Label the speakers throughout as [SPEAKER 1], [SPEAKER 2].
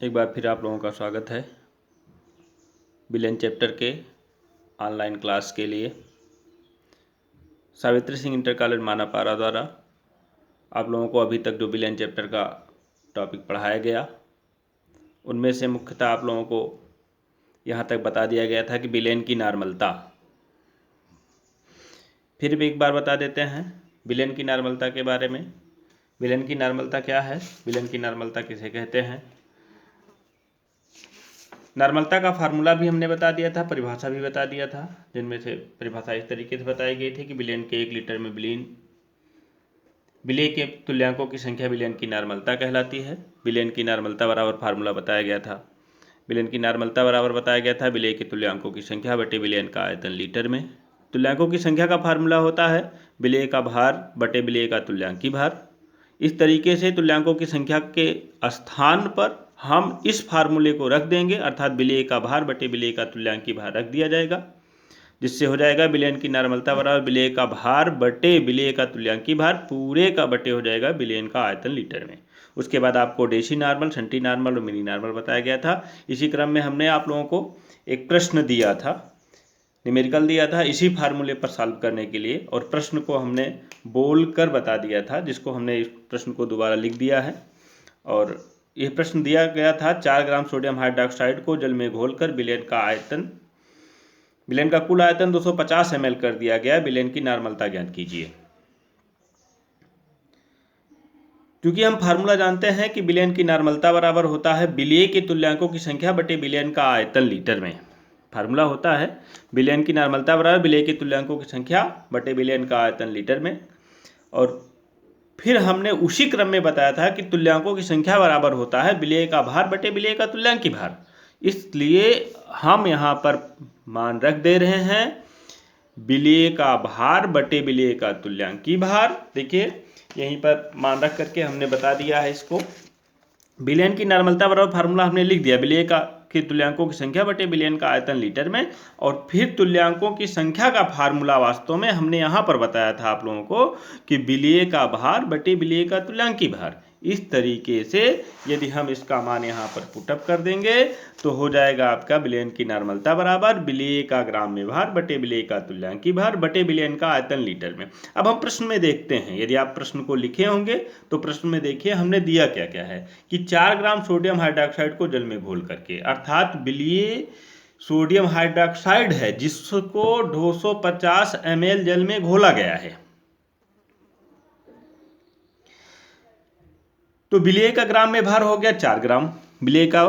[SPEAKER 1] एक बार फिर आप लोगों का स्वागत है विलेन चैप्टर के ऑनलाइन क्लास के लिए। सावित्री सिंह इंटर कॉलेज मानापारा द्वारा आप लोगों को अभी तक जो विलेन चैप्टर का टॉपिक पढ़ाया गया उनमें से मुख्यतः आप लोगों को यहाँ तक बता दिया गया था कि विलेन की नॉर्मलता। फिर भी एक बार बता देते हैं विलेन की नॉर्मलता के बारे में। विलेन की नॉर्मलता क्या है, विलेन की नॉर्मलता किसे कहते हैं। नॉर्मलता का फार्मूला भी हमने बता दिया था, परिभाषा भी बता दिया था, जिनमें से परिभाषा इस तरीके से बताई गई थी कि विलेन के 1 लीटर में विलेय के तुल्यांकों की संख्या विलेन की नॉर्मलता कहलाती है। विलेन की नॉर्मलता बराबर फार्मूला बताया गया था। विलेन की नॉर्मलता बराबर बताया गया था विलेय के तुल्यांकों की संख्या बटे विलेन का आयतन लीटर में। तुल्यांकों की संख्या का फार्मूला होता है विलेय का भार बटे विलेय का तुल्यांकी भार। इस तरीके से तुल्यांकों की संख्या के स्थान पर हम इस फार्मूले को रख देंगे, अर्थात विलेय का भार बटे विलेय का तुल्यांकी भार रख दिया जाएगा, जिससे हो जाएगा विलेन की नॉर्मलता बराबर विलेय का भार बटे विलेय का तुल्यांकी भार पूरे का बटे हो जाएगा विलेन का आयतन लीटर में। उसके बाद आपको डेसी नॉर्मल, सेंटी नॉर्मल और मिनी नॉर्मल बताया गया था। इसी क्रम में हमने आप लोगों को एक प्रश्न दिया था, न्यूमेरिकल दिया था इसी फार्मूले पर सॉल्व करने के लिए, और प्रश्न को हमने बोल कर बता दिया था, जिसको हमने इस प्रश्न को दोबारा लिख दिया है। और यह प्रश्न दिया गया था 4 ग्राम सोडियम हाइड्रोक्साइड को जल में घोलकर विलेन का कुल आयतन 250 ml कर दिया गया, विलेन की नॉर्मलता ज्ञात कीजिए। क्योंकि हम फार्मूला जानते हैं कि विलेन की नॉर्मलता बराबर होता है विलेय के तुल्यांकों की संख्या बटे विलेन का आयतन लीटर में। फार्मूला होता है विलेन की नॉर्मलता बराबर विलेय के तुल्यांकों की संख्या बटे विलेन का आयतन लीटर में। और फिर हमने उसी क्रम में बताया था कि तुल्यांकों की संख्या बराबर होता है विलेय का भार बटे विलेय का तुल्यांकी भार। इसलिए हम यहाँ पर मान रख दे रहे हैं विलेय का भार बटे विलेय का तुल्यांकी भार। देखिए यहीं पर मान रख करके हमने बता दिया है इसको। विलेन की नॉर्मलता बराबर फार्मूला हमने लिख दिया विलेय के तुल्यांकों की संख्या बटे विलेन का आयतन लीटर में। और फिर तुल्यांकों की संख्या का फार्मूला वास्तव में हमने यहाँ पर बताया था आप लोगों को कि विलेय का भार बटे विलेय का तुल्यांकी भार। इस तरीके से यदि हम इसका मान यहाँ पर पुटअप कर देंगे तो हो जाएगा आपका विलेन की नॉर्मलता बराबर विलेय का ग्राम में भार बटे विलेय का तुल्यांकी भार बटे विलेन का आयतन लीटर में। अब हम प्रश्न में देखते हैं, यदि आप प्रश्न को लिखे होंगे तो प्रश्न में देखिए हमने दिया क्या क्या है कि 4 ग्राम सोडियम हाइड्रोक्साइड को जल में घोल करके, अर्थात विलेय सोडियम हाइड्रोक्साइड है जिसको 250 ml जल में घोला गया है। तो विलेय का ग्राम में भार हो गया 4 ग्राम, विलेय का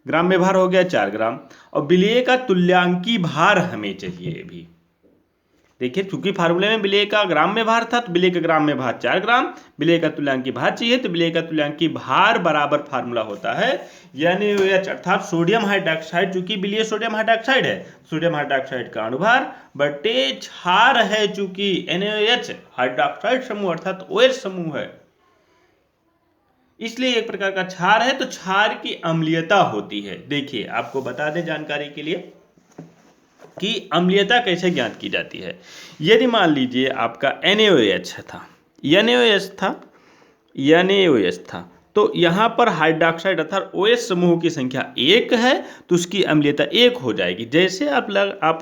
[SPEAKER 1] ग्राम में भार हो गया 4 ग्राम, और विलेय का तुल्यांकी भार हमें चाहिए भी। देखिए चूंकि फार्मूले में विलेय का ग्राम में भार था तो विलेय का ग्राम में भार 4 ग्राम, विलेय का तुल्यांकी भार चाहिए तो विलेय का तुल्यांकी भार बराबर फार्मूला होता है NaOH, अर्थात सोडियम हाइड्रोक्साइड, चूंकि विलेय सोडियम हाइड्रोक्साइड है, सोडियम हाइड्रोक्साइड का अणुभार बटे क्षार है, चूंकि NaOH हाइड्रोक्साइड समूह अर्थात OH समूह है, इसलिए एक प्रकार का क्षार है, तो क्षार की अम्लीयता होती है। देखिए आपको बता दें जानकारी के लिए कि अम्लीयता कैसे ज्ञात की जाती है। यदि मान लीजिए आपका NaOH था, तो यहाँ पर हाइड्रोक्साइड अर्थात OH समूह की संख्या 1 है तो उसकी अम्लीयता 1 हो जाएगी। जैसे आप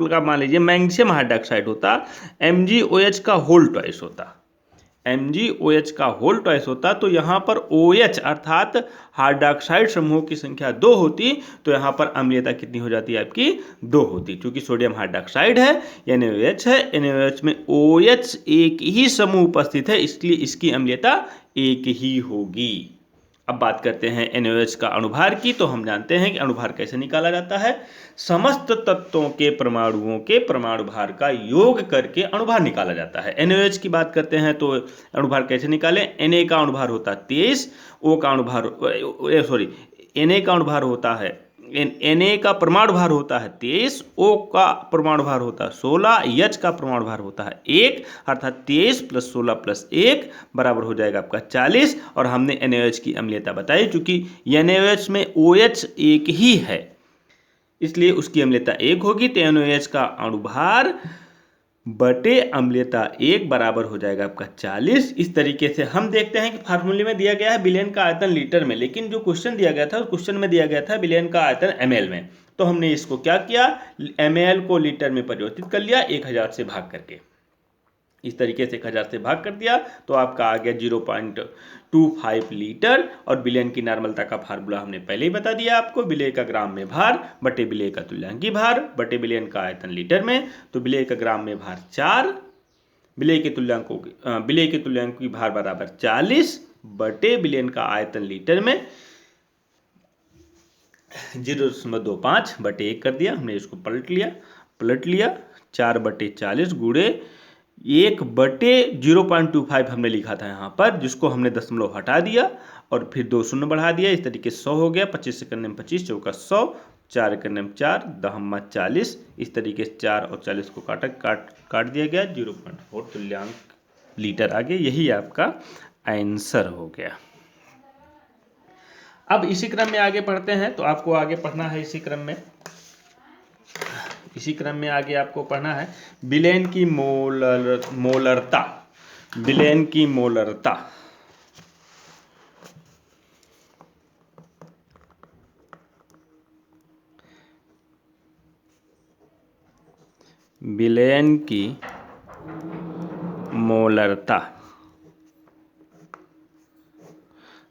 [SPEAKER 1] लगा मान लीजिए मैग्नीशियम हाइड्रोक्साइड होता, MgOH का होल ट्वाइस होता, MgOH का होल ट्वाइस होता, तो यहाँ पर OH अर्थात हाइड्रोक्साइड समूह की संख्या 2 होती, तो यहाँ पर अम्लीयता कितनी हो जाती है आपकी 2 होती। क्योंकि सोडियम हाइड्रोक्साइड है, NaOH है, NaOH में OH एक ही समूह उपस्थित है, इसलिए इसकी अम्लीयता 1 ही होगी। अब बात करते हैं NaOH का अणुभार की, तो हम जानते हैं कि अणुभार कैसे निकाला जाता है। समस्त तत्वों के परमाणुओं के परमाणु भार का योग करके अणुभार निकाला जाता है। NaOH की बात करते हैं तो अणुभार कैसे निकालें। Na का अणुभार होता है 23, Na का अणुभार होता है, Na का परमाणु भार होता है 23, O का परमाणु भार होता है 16, H का परमाणु भार होता है 1, अर्थात 23 + 16 + 1 बराबर हो जाएगा आपका 40। और हमने NaOH की अम्लीयता बताई, चूंकि NaOH में OH एक ही है इसलिए उसकी अम्लीयता 1 होगी, तो NaOH का अणुभार बटे अम्लीयता 1 बराबर हो जाएगा आपका 40। इस तरीके से हम देखते हैं कि फार्मूले में दिया गया है विलयन का आयतन लीटर में, लेकिन जो क्वेश्चन दिया गया था उस क्वेश्चन में दिया गया था विलयन का आयतन ml में। तो हमने इसको क्या किया, ml को लीटर में परिवर्तित कर लिया 1000 से भाग करके। इस तरीके से 1000 से भाग कर दिया तो आपका आ गया 0.25 लीटर। और विलयन की नॉर्मलता का फार्मूला हमने पहले ही बता दिया आपको, विलेय का ग्राम में भार बटे विलेय का तुल्यांकी भार बटे विलयन का आयतन लीटर में। तो विलेय का ग्राम में भार 4, विलेय के तुल्यांक की भार बराबर 40 बटे विलयन का आयतन लीटर में 0.25 बटे 1 कर दिया। हमने इसको पलट लिया 4 बटे 40 गुणे 1 बटे 0.25 हमने लिखा था यहाँ पर, जिसको हमने दशमलव हटा दिया और फिर 2 शून्य बढ़ा दिया। इस तरीके से 100 हो गया। 25 से करने में 25, चौका 100, 4 करने में 4, दहम्मा 40। इस तरीके से 4 और 40 को काट दिया गया, 0.4 तुल्यांक लीटर आ गया। यही आपका आंसर हो गया। अब इसी क्रम में आगे पढ़ते हैं। तो आपको आगे पढ़ना है इसी क्रम में आगे आपको पढ़ना है विलयन की मोलरता। विलयन की मोलरता विलयन की मोलरता।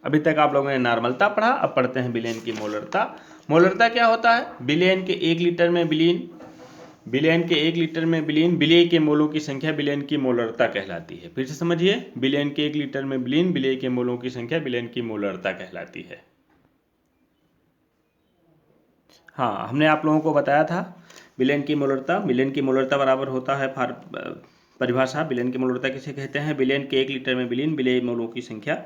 [SPEAKER 1] अभी तक आप लोगों ने नॉर्मलता पढ़ा, अब पढ़ते हैं विलयन की मोलरता। मोलरता क्या होता है, विलयन के 1 लीटर में विलीन विलेय के मोलों की संख्या विलयन की मोलरता कहलाती है। फिर से समझिए, विलयन के 1 लीटर में विलीन विलेय के मोलों की संख्या विलयन की मोलरता कहलाती है। हाँ, हमने आप लोगों को बताया था विलयन की मोलरता बराबर होता है परिभाषा। विलयन की मोलरता किसे कहते हैं, विलयन के 1 लीटर में विलीन विलेय मोलों की संख्या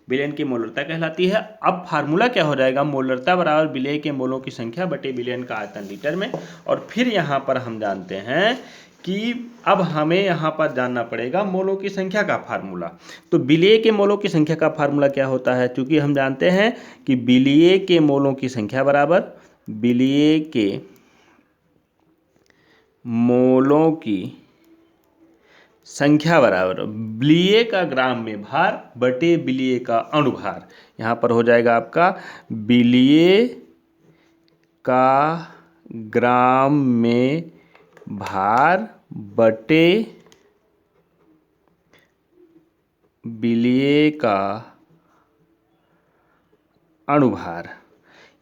[SPEAKER 1] विलयन की मोलरता कहलाती है। अब फार्मूला क्या हो जाएगा, मोलरता बराबर विलेय के मोलों की संख्या बटे विलयन का आयतन लीटर में। और फिर यहाँ पर हम जानते हैं कि अब हमें यहाँ पर जानना पड़ेगा मोलों की संख्या का फार्मूला। तो विलेय के मोलों की संख्या का फार्मूला क्या होता है, क्योंकि हम जानते हैं कि विलेय के मोलों की संख्या बराबर विलेय के मोलों की संख्या बराबर विलेय का ग्राम में भार बटे विलेय का अणुभार। यहाँ पर हो जाएगा आपका विलेय का ग्राम में भार बटे विलेय का अणुभार।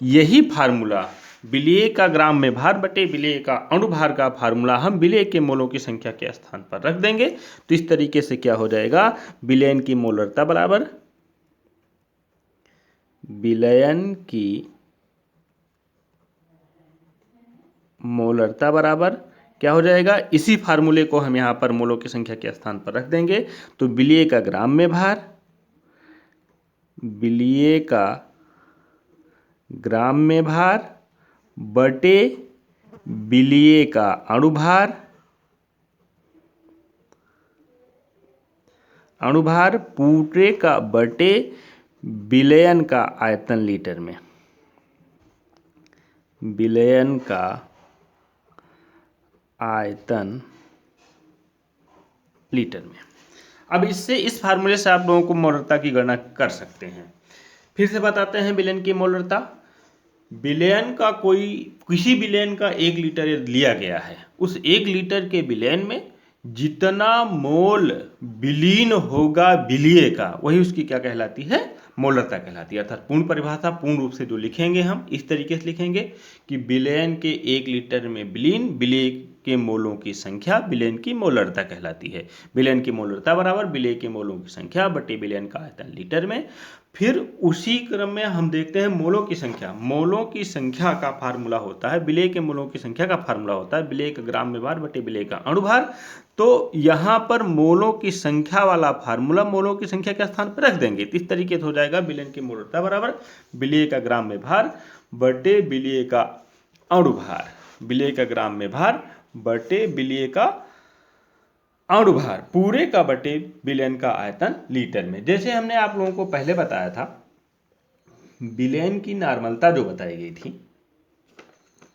[SPEAKER 1] यही फार्मूला विलेय का ग्राम में भार बटे विलेय का अणुभार का फार्मूला हम विलेय के मोलों की संख्या के स्थान पर रख देंगे। तो इस तरीके से क्या हो जाएगा, विलयन की मोलरता बराबर विलयन की मोलरता बराबर क्या हो जाएगा, इसी फार्मूले को हम यहाँ पर मोलों की संख्या के स्थान पर रख देंगे। तो विलेय का ग्राम में भार, विलेय का ग्राम में भार बटे विलेय का अणुभार पूरे का बटे विलयन का आयतन लीटर में, विलयन का आयतन लीटर में। अब इस फार्मूले से आप लोगों को मोलरता की गणना कर सकते हैं। फिर से बताते हैं विलयन की मोलरता। विलयन का किसी विलयन का 1 लीटर लिया गया है, उस 1 लीटर के विलयन में जितना मोल विलीन होगा विलेय का, वही उसकी क्या कहलाती है, मोलरता कहलाती है। अर्थात पूर्ण परिभाषा पूर्ण रूप से जो लिखेंगे हम इस तरीके से लिखेंगे कि विलयन के 1 लीटर में विलीन विलेय के मोलों की संख्या विलयन की मोलरता कहलाती है। विलयन की मोलरता बराबर विलेय के मोलों की संख्या बटे विलयन का आयतन लीटर में। फिर उसी क्रम में हम देखते हैं मोलों की संख्या। मोलों की संख्या का फार्मूला होता है, विलेय के मोलों की संख्या का फार्मूला होता है विलेय का ग्राम में भार बटे विलेय का अणुभार। तो यहाँ पर मोलों की संख्या वाला फार्मूला मोलों की संख्या के स्थान पर रख देंगे। तो इस तरीके से हो जाएगा विलयन की मोलरता बराबर विलेय का ग्राम में भार बटे विलेय का अणुभार, विलेय का ग्राम में भार बटे विलेय का अणुभार पूरे का बटे विलयन का आयतन लीटर में। जैसे हमने आप लोगों को पहले बताया था, विलयन की नॉर्मलता जो बताई गई थी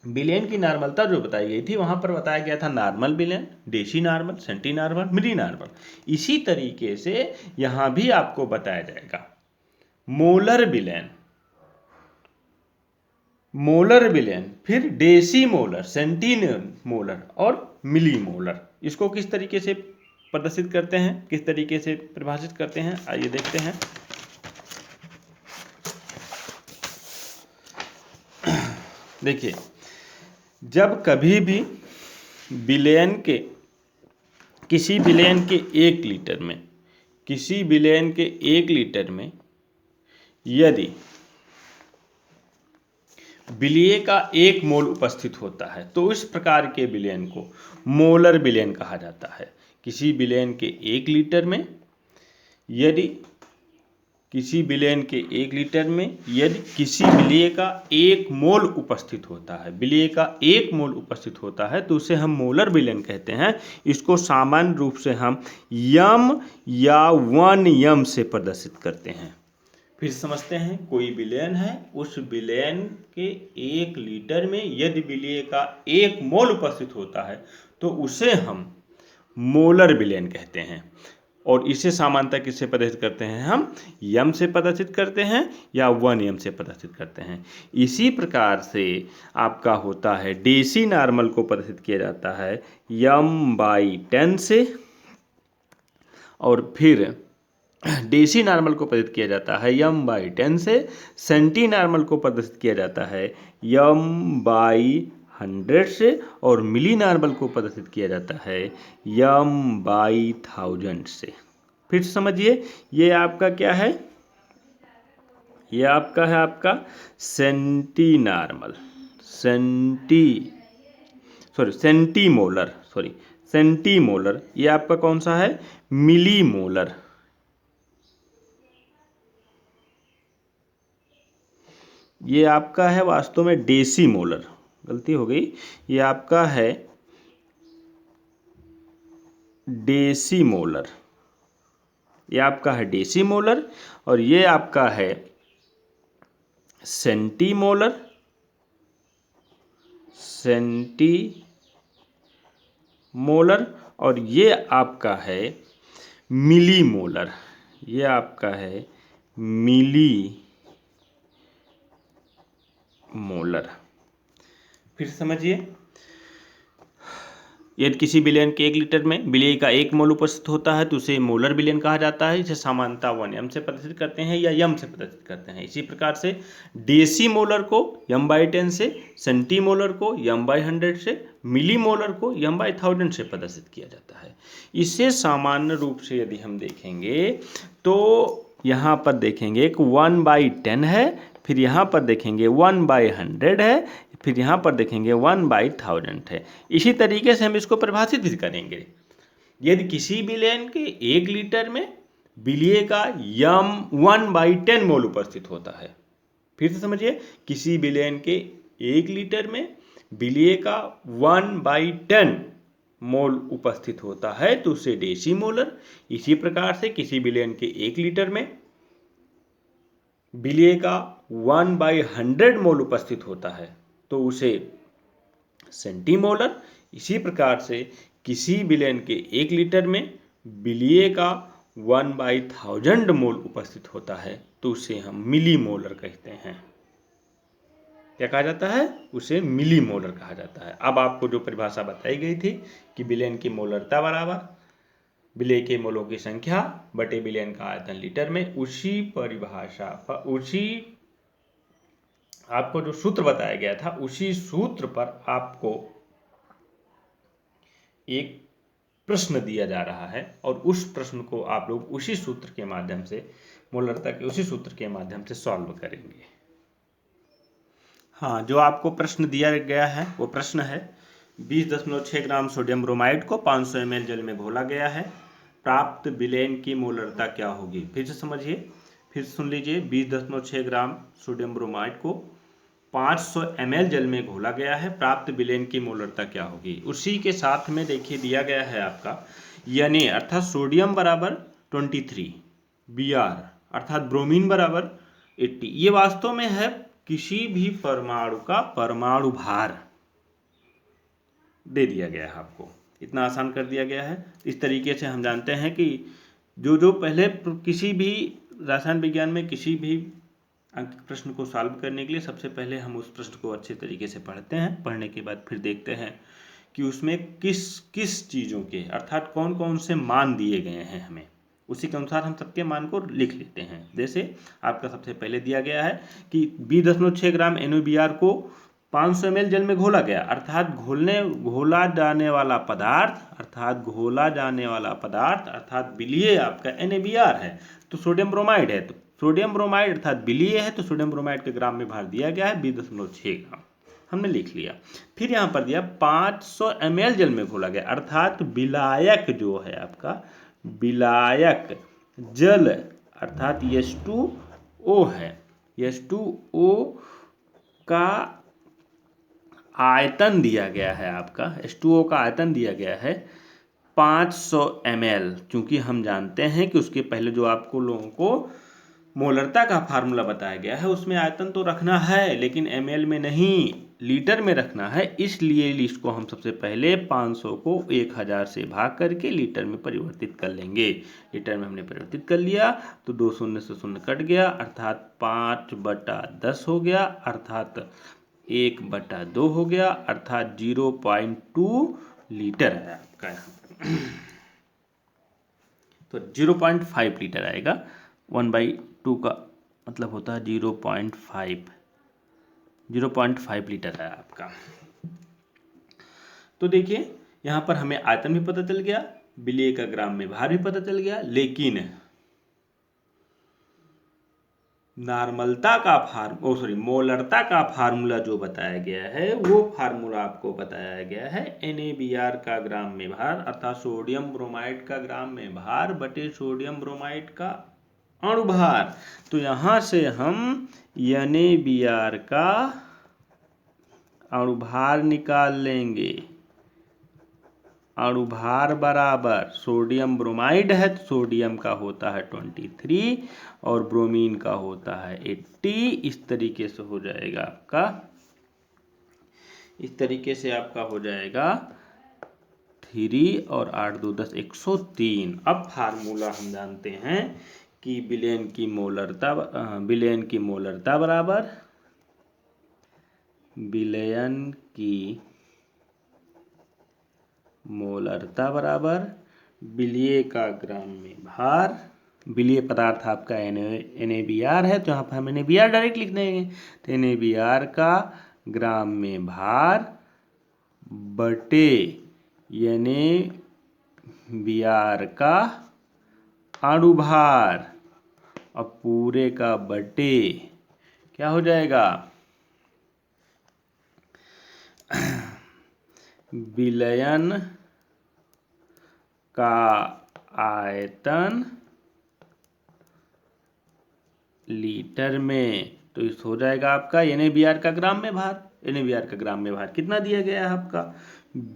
[SPEAKER 1] विलयन की नॉर्मलता जो बताई गई थी वहां पर बताया गया था नॉर्मल विलयन, डेसी नॉर्मल, सेंटी नॉर्मल, मिली नॉर्मल। इसी तरीके से यहां भी आपको बताया जाएगा मोलर विलयन, मोलर विलयन, फिर डेसी मोलर, सेंटी मोलर और मिली मोलर। इसको किस तरीके से प्रदर्शित करते हैं, किस तरीके से परिभाषित करते हैं, आइए देखते हैं। देखिए, जब कभी भी विलयन के किसी विलयन के 1 लीटर में, किसी विलयन के 1 लीटर में यदि विलय का 1 मोल उपस्थित होता है तो इस प्रकार के विलयन को मोलर विलयन कहा जाता है। किसी विलयन के 1 लीटर में यदि किसी विलयन के 1 लीटर में यदि किसी विलय का 1 मोल उपस्थित होता है, विलय का 1 मोल उपस्थित होता है तो उसे हम मोलर विलयन कहते हैं। इसको सामान्य रूप से हम यम या 1 यम से प्रदर्शित करते हैं। फिर समझते हैं, कोई विलयन है, उस विलयन के 1 लीटर में यदि विलय का 1 मोल उपस्थित होता है तो उसे हम मोलर विलयन कहते हैं। और इसे सामान्यतः किससे प्रदर्शित करते हैं, हम यम से प्रदर्शित करते हैं या 1 यम से प्रदर्शित करते हैं। इसी प्रकार से आपका होता है डेसी नॉर्मल को प्रदर्शित किया जाता है m/10 से, और फिर डेसी नॉर्मल को प्रदर्शित किया जाता है m/10 से, सेंटी नॉर्मल को प्रदर्शित किया जाता है m/100 से, और मिली नॉर्मल को प्रदर्शित किया जाता है m/1000 से। फिर समझिए, ये आपका क्या है, ये आपका है आपका सेंटी नॉर्मल, सेंटी मोलर। ये आपका कौन सा है, मिली मोलर। ये आपका है वास्तव में डेसी मोलर, गलती हो गई, ये आपका है डेसी मोलर, ये आपका है डेसी मोलर, और ये आपका है सेंटी मोलर, और ये आपका है मिली मोलर, ये आपका है मिली मोलर। फिर समझिए, यदि किसी विलयन के 1 लीटर में विलय का 1 मोल उपस्थित होता है तो उसे मोलर विलयन कहा जाता है। इसे सामान्यतः 1 यम से प्रदर्शित करते हैं या यम से प्रदर्शित करते हैं। इसी प्रकार से डेसी मोलर को m/10 से, सेंटी मोलर को m/100 से, मिली मोलर को m/1000 से प्रदर्शित किया जाता है। इसे सामान्य रूप से यदि हम देखेंगे तो यहाँ पर देखेंगे एक 1/10 है, फिर यहाँ पर देखेंगे 1/100 है, फिर यहाँ पर देखेंगे 1/1000 है। इसी तरीके से हम इसको परिभाषित भी करेंगे। यदि किसी विलयन के 1 लीटर में विलय का 1/10 मोल उपस्थित होता है, फिर से समझिए, किसी विलयन के 1 लीटर में विलय का 1/10 मोल उपस्थित होता है तो उसे डेसी मोलर। इसी प्रकार से किसी विलयन के 1 लीटर में विलय का 1/100 मोल उपस्थित होता है तो उसे सेंटीमोलर। इसी प्रकार से किसी विलयन के 1 लीटर में विलय का 1/1000 मोल उपस्थित होता है तो उसे हम मिली मोलर कहते हैं। क्या कहा जाता है, उसे मिली मोलर कहा जाता है। अब आपको जो परिभाषा बताई गई थी कि विलयन की मोलरता बराबर विलय के मोलों की संख्या बटे विलयन का आयतन लीटर में, उसी परिभाषा पर, उसी आपको जो सूत्र बताया गया था उसी सूत्र पर आपको एक प्रश्न दिया जा रहा है और उस प्रश्न को आप लोग उसी सूत्र के माध्यम से, मोलरता के उसी सूत्र के माध्यम से सॉल्व करेंगे। हाँ, जो आपको प्रश्न दिया गया है वो प्रश्न है 20.6 ग्राम सोडियम ब्रोमाइड को 500 ml जल में घोला गया है, प्राप्त विलयन की मोलरता क्या होगी। फिर से समझिए, फिर सुन लीजिए, 20.6 ग्राम सोडियम ब्रोमाइड को 500 ml जल में घोला गया है, प्राप्त विलयन की मोलरता क्या होगी। उसी के साथ में देखिए दिया गया है आपका Na अर्थात सोडियम बराबर 23, Br अर्थात ब्रोमीन बराबर 80। ये वास्तव में है किसी भी परमाणु का परमाणु भार। दे दिया गया है आपको, इतना आसान कर दिया गया है। इस तरीके से हम जानते हैं कि जो पहले किसी भी रसायन विज्ञान में किसी भी अंक प्रश्न को सॉल्व करने के लिए सबसे पहले हम उस प्रश्न को अच्छे तरीके से पढ़ते हैं, पढ़ने के बाद फिर देखते हैं कि उसमें किस किस चीज़ों के अर्थात कौन कौन से मान दिए गए हैं, हमें उसी के अनुसार हम सबके मान को लिख लेते हैं। जैसे आपका सबसे पहले दिया गया है कि 20.6 ग्राम NaBr को 500 ml जल में घोला गया, अर्थात घोला जाने वाला पदार्थ अर्थात विलीय आपका NaBr है, तो सोडियम ब्रोमाइड है, तो सोडियम ब्रोमाइड अर्थात विलीय है, तो सोडियम ब्रोमाइड के ग्राम में भार दिया गया है 20.6 ग्राम, हमने लिख लिया। फिर यहाँ पर दिया 500 ml जल में घोला गया, अर्थात विलायक जो है आपका विलायक जल अर्थात H2O है, H2O का आयतन दिया गया है, आपका H2O का आयतन दिया गया है 500 ml। चूंकि हम जानते हैं कि उसके पहले जो आपको लोगों को मोलरता का फार्मूला बताया गया है उसमें आयतन तो रखना है लेकिन ml में नहीं, लीटर में रखना है, इसलिए इसको हम सबसे पहले 500 को 1000 से भाग करके लीटर में परिवर्तित कर लेंगे। लीटर में हमने परिवर्तित कर लिया तो 2 शून्य से शून्य कट गया, अर्थात 5/10 हो गया, अर्थात 1/2 हो गया, अर्थात 0.2 लीटर है आपका यहाँ तो 0.5 लीटर आएगा। 1/2 का मतलब होता है 0.5 लीटर है आपका। तो देखिए यहाँ पर हमें आयतन भी पता चल गया, विलेय का ग्राम में भार भी पता चल गया, लेकिन मोलरता का फार्मूला जो बताया गया है वो फार्मूला आपको बताया गया है NaBr का ग्राम में भार अर्थात सोडियम ब्रोमाइड का ग्राम में भार बटे सोडियम ब्रोमाइड का अणुभार। तो यहाँ से हम NaBr का अणुभार निकाल लेंगे, अणुभार बराबर सोडियम ब्रोमाइड है तो सोडियम का होता है 23 और ब्रोमीन का होता है 80। इस तरीके से हो जाएगा आपका, इस तरीके से आपका हो जाएगा 3 और 8 2 10 103। अब फार्मूला हम जानते हैं कि विलयन की मोलरता बराबर विलयन की मोलरता बराबर विलीय का ग्राम में भार, विलीय पदार्थ आपका NaBr है तो यहाँ पर हम NaBr डायरेक्ट लिख देंगे, तो NaBr का ग्राम में भार बटे NaBr का अणुभार और पूरे का बटे क्या हो जाएगा विलयन का आयतन लीटर में। तो इस हो जाएगा आपका NaBr का ग्राम में भार, NaBr का ग्राम में भार कितना दिया गया है आपका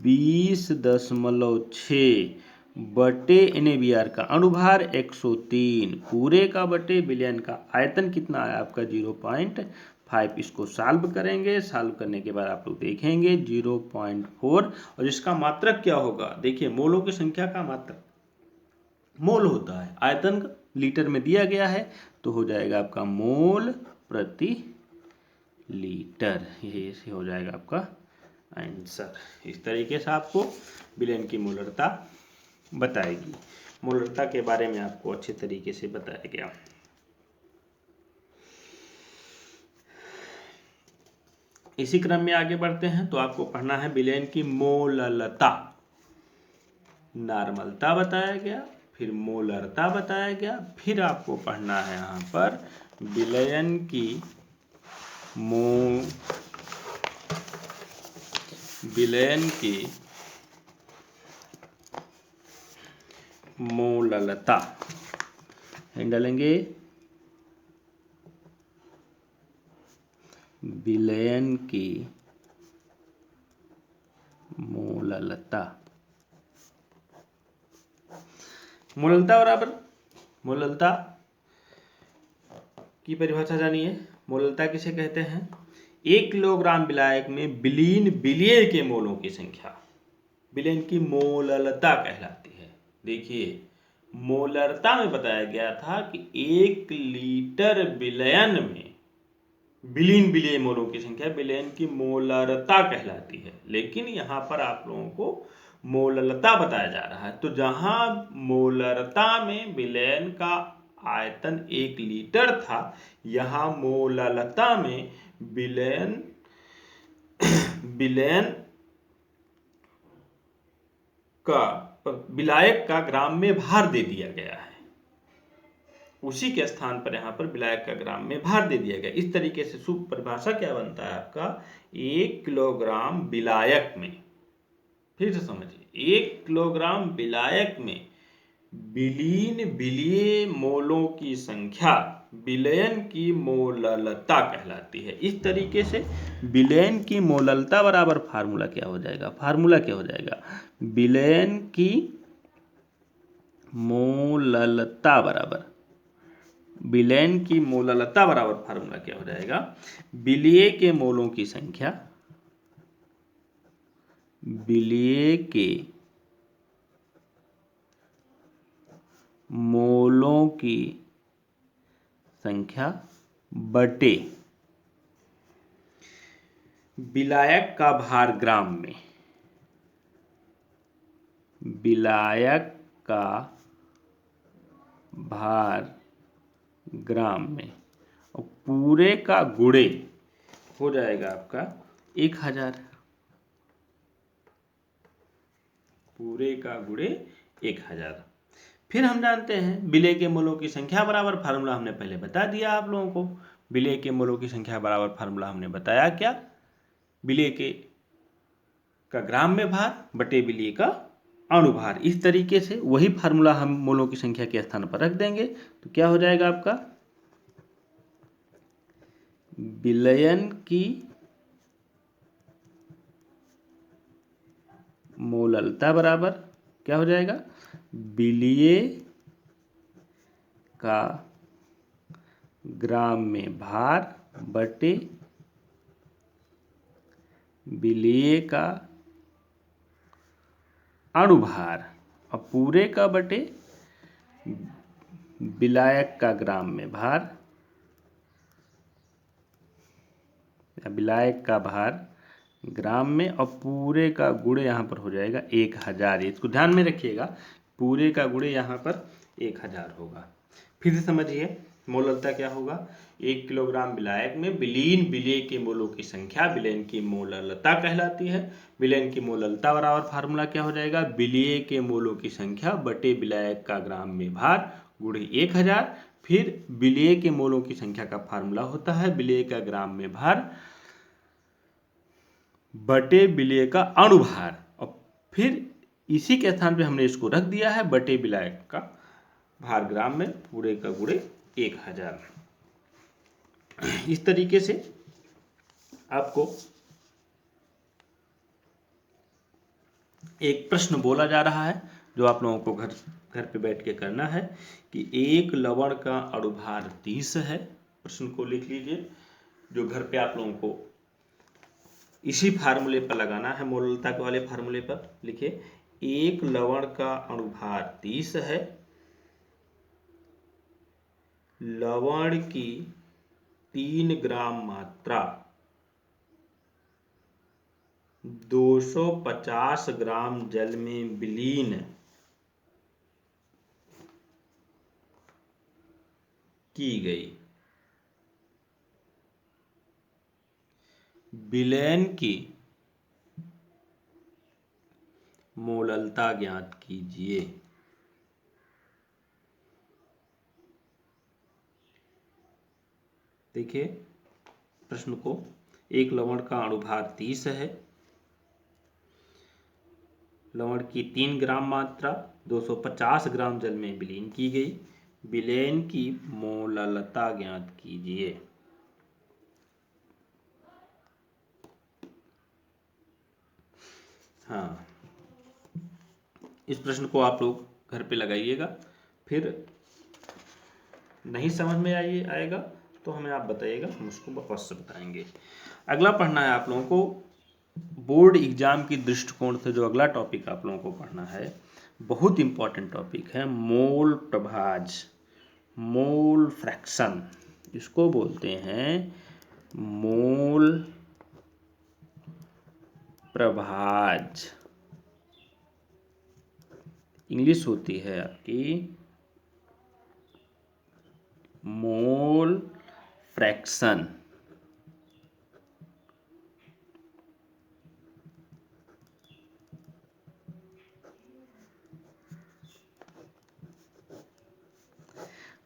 [SPEAKER 1] 20.6 बटे NaBr का अणुभार 103 पूरे का बटे विलयन का आयतन कितना है आपका 0.5। इसको सॉल्व करेंगे, सॉल्व करने के बाद आप लोग देखेंगे 0.4 और इसका मात्रक क्या होगा, देखिए मोलों की संख्या का मात्रक मोल होता है, आयतन लीटर में दिया गया है तो हो जाएगा आपका मोल प्रति लीटर, ये हो जाएगा आपका आंसर। इस तरीके से आपको विलयन की मोलरता बताएगी, मोलरता के बारे में आपको अच्छे तरीके से बताया गया। इसी क्रम में आगे बढ़ते हैं तो आपको पढ़ना है विलयन की मोललता, नॉर्मलता बताया गया, फिर मोलरता बताया गया, फिर आपको पढ़ना है यहाँ पर विलयन की मोललता डालेंगे, विलयन की मोललता। मोललता बराबर, मोललता की परिभाषा जानिए, मोललता किसे कहते हैं 1 किलोग्राम विलायक में विलीन विलेय के मोलों की संख्या, विलयन की मोललता कहलाती है। देखिए, मोलरता में बताया गया था कि 1 लीटर विलयन में विलीन विलेय मोलों की संख्या विलयन की मोलरता कहलाती है, लेकिन यहाँ पर आप लोगों को मोललता बताया जा रहा है। तो जहाँ मोलरता में विलयन का आयतन 1 लीटर था, यहाँ मोललता में विलयन विलयन का विलायक का ग्राम में भार दे दिया गया है। उसी के स्थान पर यहाँ पर विलायक का ग्राम में भार दे दिया गया। इस तरीके से शुभ परिभाषा क्या बनता है आपका, 1 किलोग्राम विलायक में, फिर से समझिए, 1 किलोग्राम विलायक में विलीन विलीय मोलों की संख्या विलयन की मोललता कहलाती है। इस तरीके से विलयन की मोललता बराबर फार्मूला क्या हो जाएगा, फार्मूला क्या हो जाएगा, विलयन की मोललता बराबर, विलयन की मोललता बराबर फार्मूला क्या हो जाएगा, विलीय के मोलों की संख्या, विलीय के मोलों की संख्या बटे विलायक का भार ग्राम में, विलायक का भार ग्राम में, और पूरे का गुणे हो जाएगा आपका 1000, पूरे का गुणे 1000। फिर हम जानते हैं विलेय के मोलों की संख्या बराबर फार्मूला हमने पहले बता दिया आप लोगों को। विलेय के मोलों की संख्या बराबर फार्मूला हमने बताया क्या, विलेय के का ग्राम में भार बटे विलेय का अणुभार। इस तरीके से वही फार्मूला हम मोलों की संख्या के स्थान पर रख देंगे तो क्या हो जाएगा आपका, विलयन की मोललता बराबर क्या हो जाएगा, विलीय का ग्राम में भार बटे विलीय का अणुभार, और पूरे का बटे विलायक का ग्राम में भार, विलायक का भार ग्राम में, और पूरे का गुणे यहाँ पर हो जाएगा 1000। इसको ध्यान में रखिएगा, पूरे का गुणे यहाँ पर 1000 होगा। फिर से समझिए मोललता क्या होगा, 1 किलोग्राम विलायक में विलीन विलेय के मोलों की संख्या विलयन की मोललता कहलाती है। विलयन की मोललता बराबर फार्मूला क्या हो जाएगा, विलेय के मोलों की संख्या बटे विलायक का ग्राम में भार गुणे 1000। फिर विलेय के मोलों की संख्या का फार्मूला होता है विलेय का ग्राम में भार बटे विलेय का अणुभार, और फिर इसी के स्थान पे हमने इसको रख दिया है बटे विलायक का भार ग्राम में, पूरे का गुणे 1000। इस तरीके से आपको एक प्रश्न बोला जा रहा है जो आप लोगों को घर पे बैठ के करना है कि 1 लवण का अणुभार 30 है। प्रश्न को लिख लीजिए, जो घर पे आप लोगों को इसी फार्मूले पर लगाना है, मोललता के वाले फार्मूले पर लिखिए, 1 लवण का अणुभार 30 है, लवण की 3 ग्राम मात्रा 250 ग्राम जल में विलीन की गई। विलयन की मोललता ज्ञात कीजिए। देखिए प्रश्न को, 1 लवण का अणुभार 30 है, लवण की 3 ग्राम मात्रा 250 ग्राम जल में विलीन की गई, विलयन की मोललता ज्ञात कीजिए। हाँ, इस प्रश्न को आप लोग घर पे लगाइएगा, फिर नहीं समझ में आएगा तो हमें आप बताइएगा, हम उसको वापस से बताएंगे। अगला पढ़ना है आप लोगों को बोर्ड एग्जाम की दृष्टिकोण से जो अगला टॉपिक आप लोगों को पढ़ना है, बहुत इंपॉर्टेंट टॉपिक है, मोल प्रभाज, मोल फ्रैक्शन, इसको बोलते हैं मोल प्रभाज। इंग्लिश होती है आपकी मोल फ्रैक्शन।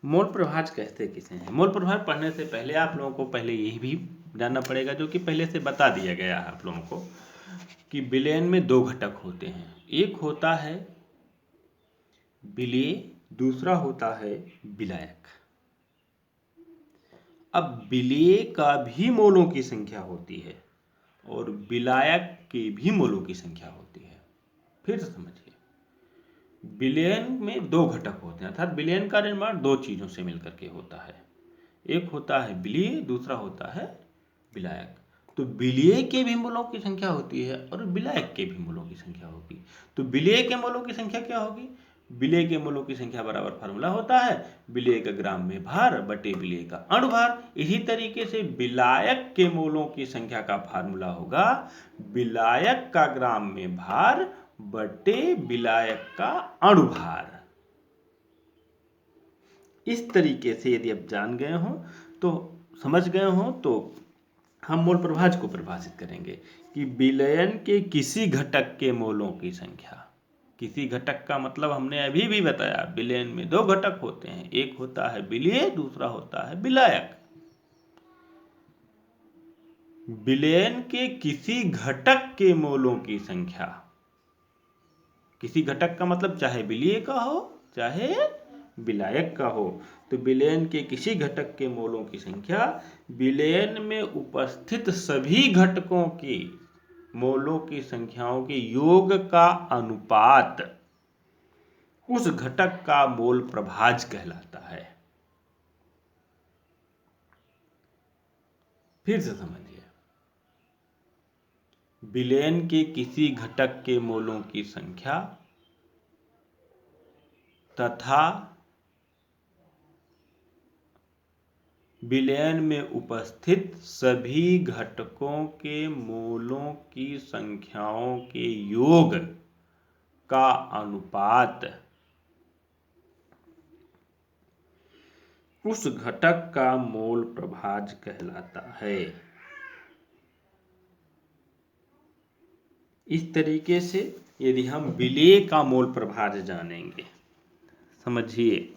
[SPEAKER 1] मोल प्रभाज कहते किसे हैं? मोल प्रभाज पढ़ने से पहले आप लोगों को पहले यही भी जानना पड़ेगा, जो कि पहले से बता दिया गया है आप लोगों को, कि विलयन में दो घटक होते हैं। एक होता है विलेय, दूसरा होता है विलायक। अब विलेय का भी मोलों की संख्या होती है और विलायक के भी मोलों की संख्या होती है। फिर से समझिए, विलयन में दो घटक होते हैं, अर्थात विलयन का निर्माण दो चीजों से मिलकर के होता है। एक होता है विलेय, दूसरा होता है विलायक। तो विलेय के भी मोलों की संख्या होती है और विलायक के भी मोलों की संख्या होगी। तो विलेय के मोलों की संख्या क्या होगी? विलेय के मोलों की संख्या बराबर फार्मूला होता है विलेय का ग्राम में भार बटे विलेय का अणुभार। इसी तरीके से विलायक के मोलों की संख्या का फार्मूला होगा विलायक का ग्राम में भार बटे विलायक का अणुभार। इस तरीके से यदि आप जान गए हो, तो समझ गए हो, तो हम मोल प्रभाज को परिभाषित करेंगे कि विलयन के किसी घटक के मोलों की संख्या। किसी घटक का मतलब हमने अभी भी बताया, विलयन में दो घटक होते हैं, एक होता है विलेय, दूसरा होता है विलायक। विलयन के किसी घटक के मोलों की संख्या, किसी घटक का मतलब चाहे विलेय का हो चाहे विलायक का हो, तो विलयन के किसी घटक के मोलों की संख्या विलयन में उपस्थित सभी घटकों की मोलों की संख्याओं के योग का अनुपात उस घटक का मोल प्रभाज कहलाता है। फिर से समझिए, विलयन के किसी घटक के मोलों की संख्या तथा विलयन में उपस्थित सभी घटकों के मोलों की संख्याओं के योग का अनुपात उस घटक का मोल प्रभाज कहलाता है। इस तरीके से यदि हम विलेय का मोल प्रभाज जानेंगे, समझिए,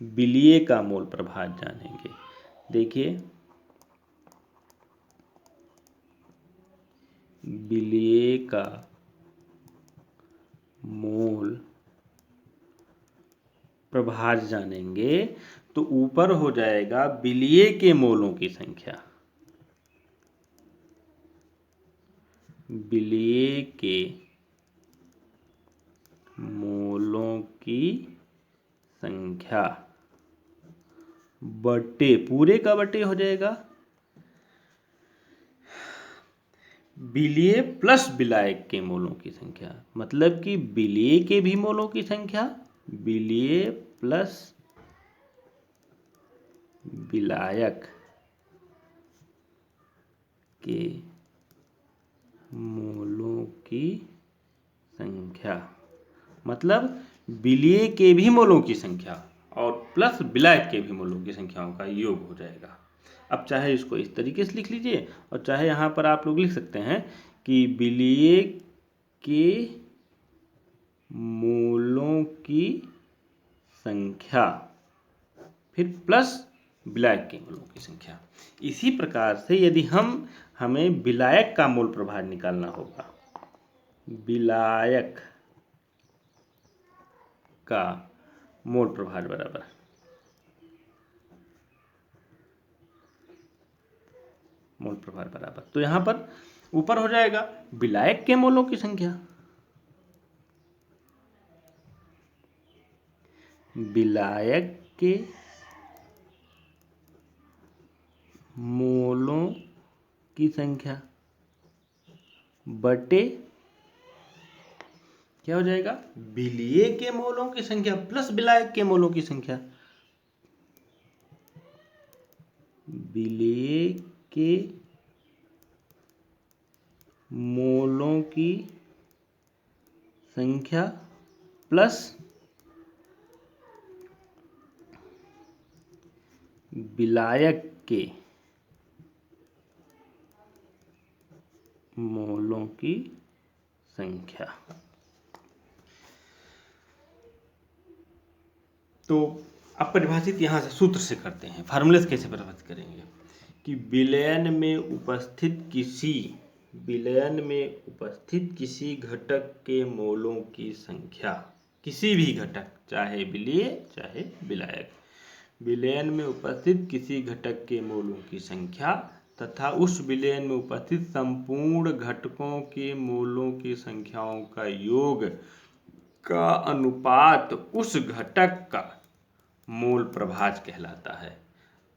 [SPEAKER 1] विलेय का मोल प्रभाज जानेंगे, देखिए विलेय का मोल प्रभाज जानेंगे तो ऊपर हो जाएगा विलेय के मोलों की संख्या, विलेय के मोलों की संख्या बटे, पूरे का बटे हो जाएगा विलेय प्लस विलायक के मोलों की संख्या। मतलब कि विलेय के भी मोलों की संख्या, विलेय प्लस विलायक के मोलों की संख्या, मतलब विलेय के भी मोलों की संख्या और प्लस विलायक के भी मोलों की संख्याओं का योग हो जाएगा। अब चाहे इसको इस तरीके से लिख लीजिए और चाहे यहाँ पर आप लोग लिख सकते हैं कि विलेय के मोलों की संख्या फिर प्लस विलायक के मोलों की संख्या। इसी प्रकार से यदि हमें विलायक का मोल प्रभाज निकालना होगा, विलायक का मोल प्रभाज बराबर मोल प्रभाज बराबर, तो यहां पर ऊपर हो जाएगा विलायक के मोलों की संख्या, विलायक के मोलों की संख्या बटे क्या हो जाएगा, विलेय के मोलों की संख्या प्लस विलायक के मोलों की संख्या। विलेय के मोलों की संख्या प्लस विलायक के मोलों की संख्या। तो अब परिभाषित यहाँ से सूत्र से करते हैं, फार्मूले से कैसे परिभाषित करेंगे कि विलयन में उपस्थित किसी घटक के मोलों की संख्या, किसी भी घटक, चाहे विलेय चाहे विलायक, विलयन में उपस्थित किसी घटक के मोलों की संख्या तथा उस विलयन में उपस्थित संपूर्ण घटकों के मोलों की संख्याओं का योग का अनुपात उस घटक का मोल प्रभाज कहलाता है।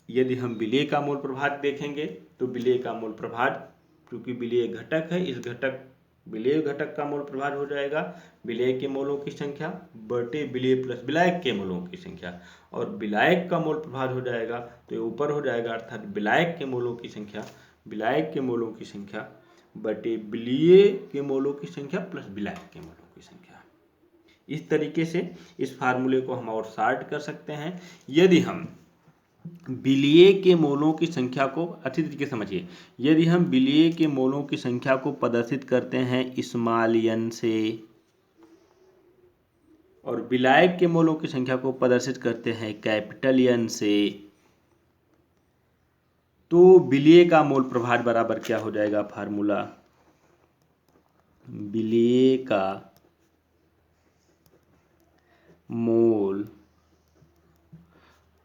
[SPEAKER 1] यदि हम विलेय का मोल प्रभाज देखेंगे तो विलेय का मोल प्रभाज, क्योंकि विलेय घटक है, इस विलेय घटक का मोल प्रभाज हो जाएगा विलेय के मोलों की संख्या बटे विलेय प्लस विलायक के मोलों की संख्या, और विलायक का मोल प्रभाज हो जाएगा तो ये ऊपर हो जाएगा, अर्थात विलायक के मोलों की संख्या बटे विलेय के मोलों की संख्या प्लस विलायक के मोलों की संख्या। इस तरीके से इस फार्मूले को हम और शार्ट कर सकते हैं। यदि हम विलेय के मोलों की संख्या को अच्छी तरीके से समझिए, यदि हम विलेय के मोलों की संख्या को प्रदर्शित करते हैं स्मॉल n से और विलायक के मोलों की संख्या को प्रदर्शित करते हैं कैपिटल N से, तो विलेय का मोल प्रभाज बराबर क्या हो जाएगा, फार्मूला विलेय का मोल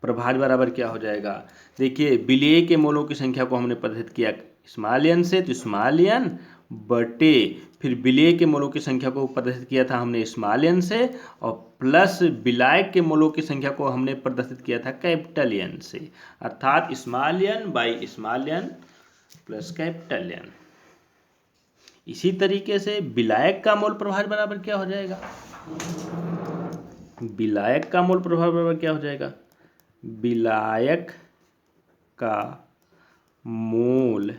[SPEAKER 1] प्रभाज बराबर क्या हो जाएगा। देखिए विलेय के मोलों की संख्या को हमने प्रदर्शित किया स्मॉल n से, तो स्मॉल n बटे फिर विलेय के मोलों की संख्या को प्रदर्शित किया था हमने स्मॉल n से, और प्लस विलायक के मोलों की संख्या को हमने प्रदर्शित किया था कैपिटल N से, अर्थात small n by small n plus capital N। इसी तरीके से विलायक का मोल प्रभाज बराबर क्या हो जाएगा, विलायक का मोल प्रभाज बराबर क्या हो जाएगा, विलायक का मोल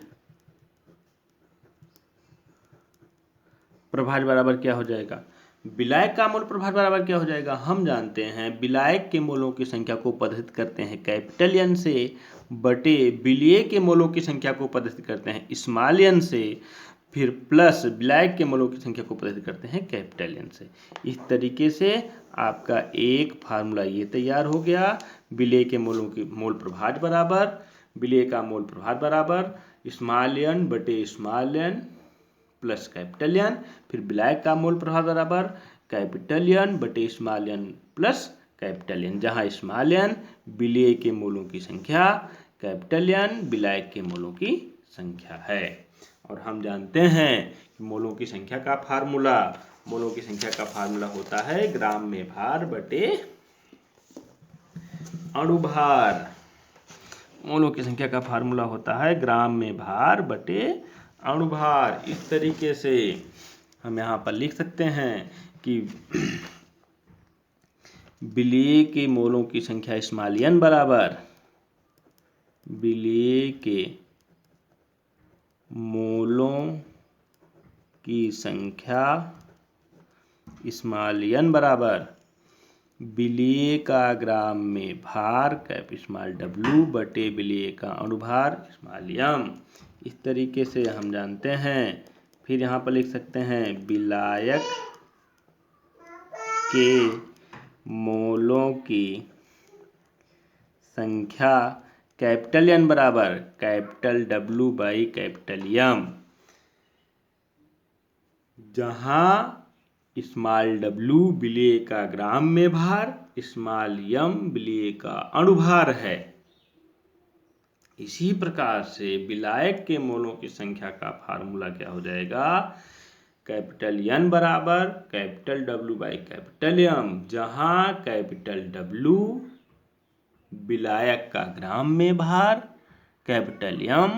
[SPEAKER 1] प्रभाज बराबर क्या हो जाएगा, विलायक का मोल प्रभाज बराबर क्या हो जाएगा, हम जानते हैं विलायक के मोलों की संख्या को प्रदर्शित करते हैं कैपिटल N से बटे विलेय के मोलों की संख्या को प्रदर्शित करते हैं स्मॉल n से, फिर प्लस विलायक के मोलों की संख्या को प्रदर्शित करते हैं कैपिटल N से। इस तरीके से आपका एक फार्मूला ये तैयार हो गया, विलेय के मोलों की मोल प्रभाज बराबर, विलेय का मोल प्रभाज बराबर स्मॉल n बटे small n plus capital N, फिर विलायक का मोल प्रभाज बराबर कैपिटल N बटे small n plus capital N, जहाँ स्मॉल n विलेय के मोलों की संख्या, कैपिटल N विलायक के मोलों की संख्या है। और हम जानते हैं कि मोलों की संख्या का फार्मूला होता है ग्राम में भार बटे अणुभार। मोलों की संख्या का फार्मूला होता है ग्राम में भार बटे अणुभार। इस तरीके से हम यहाँ पर लिख सकते हैं कि विलेय के मोलों की संख्या स्मॉल n बराबर विलेय के मोलों की संख्या स्मॉल n बराबर विलेय का ग्राम में भार कैप स्मॉल w बटे विलेय का अणुभार स्मॉल m। इस तरीके से हम जानते हैं। फिर यहाँ पर लिख सकते हैं विलायक के मोलों की संख्या कैपिटल N बराबर capital W by capital M, जहाँ स्मॉल w विलेय का ग्राम में भार, स्मॉल m विलेय का अणुभार है। इसी प्रकार से विलायक के मोलों की संख्या का फार्मूला क्या हो जाएगा, कैपिटल N बराबर capital W by capital M, जहाँ कैपिटल W विलायक का ग्राम में भार, कैपिटल M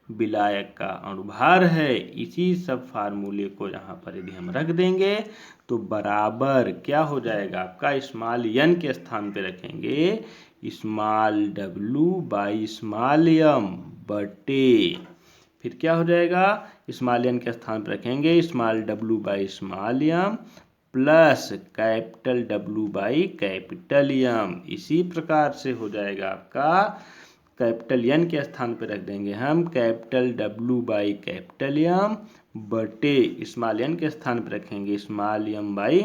[SPEAKER 1] विलायक का अणुभार है। इसी सब फार्मूले को यहाँ पर यदि हम रख देंगे तो बराबर क्या हो जाएगा आपका, स्मॉल n के स्थान पे रखेंगे small w by small m बटे, फिर क्या हो जाएगा, स्मॉल n के स्थान पर रखेंगे small w by small m plus capital W by capital M। इसी प्रकार से हो जाएगा आपका, कैपिटल N के स्थान पर रख देंगे हम capital W by capital M बटे स्मॉल n के स्थान पर रखेंगे small m by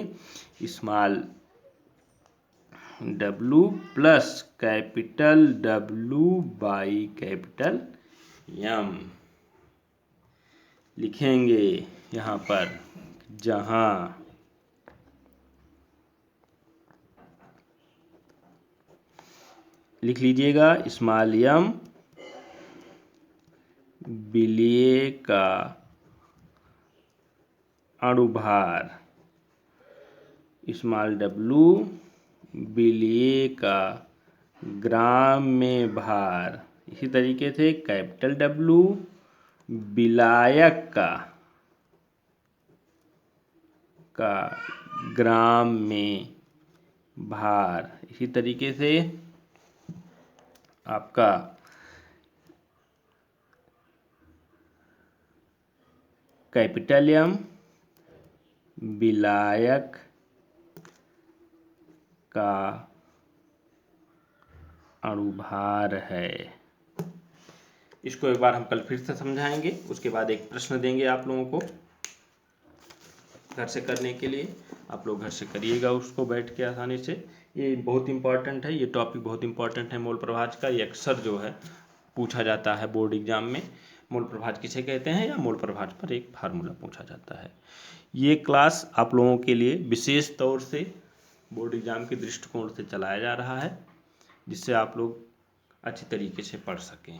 [SPEAKER 1] small w plus capital W by capital M। लिखेंगे यहाँ पर, जहाँ लिख लीजिएगा स्मॉल m विलेय का अणुभार, स्मॉल w विलेय का ग्राम में भार, इसी तरीके से कैपिटल W विलायक का ग्राम में भार, इसी तरीके से आपका कैपिटल M विलायक का अणुभार है। इसको एक बार हम कल फिर से समझाएंगे, उसके बाद एक प्रश्न देंगे आप लोगों को घर से करने के लिए। आप लोग घर से करिएगा उसको बैठ के आसानी से। ये बहुत इंपॉर्टेंट है, ये टॉपिक बहुत इंपॉर्टेंट है मोल प्रभाज का। ये अक्सर जो है पूछा जाता है बोर्ड एग्जाम में, मोल प्रभाज किसे कहते हैं, या मोल प्रभाज पर एक फार्मूला पूछा जाता है। ये क्लास आप लोगों के लिए विशेष तौर से बोर्ड एग्जाम के दृष्टिकोण से चलाया जा रहा है, जिससे आप लोग अच्छी तरीके से पढ़ सकें।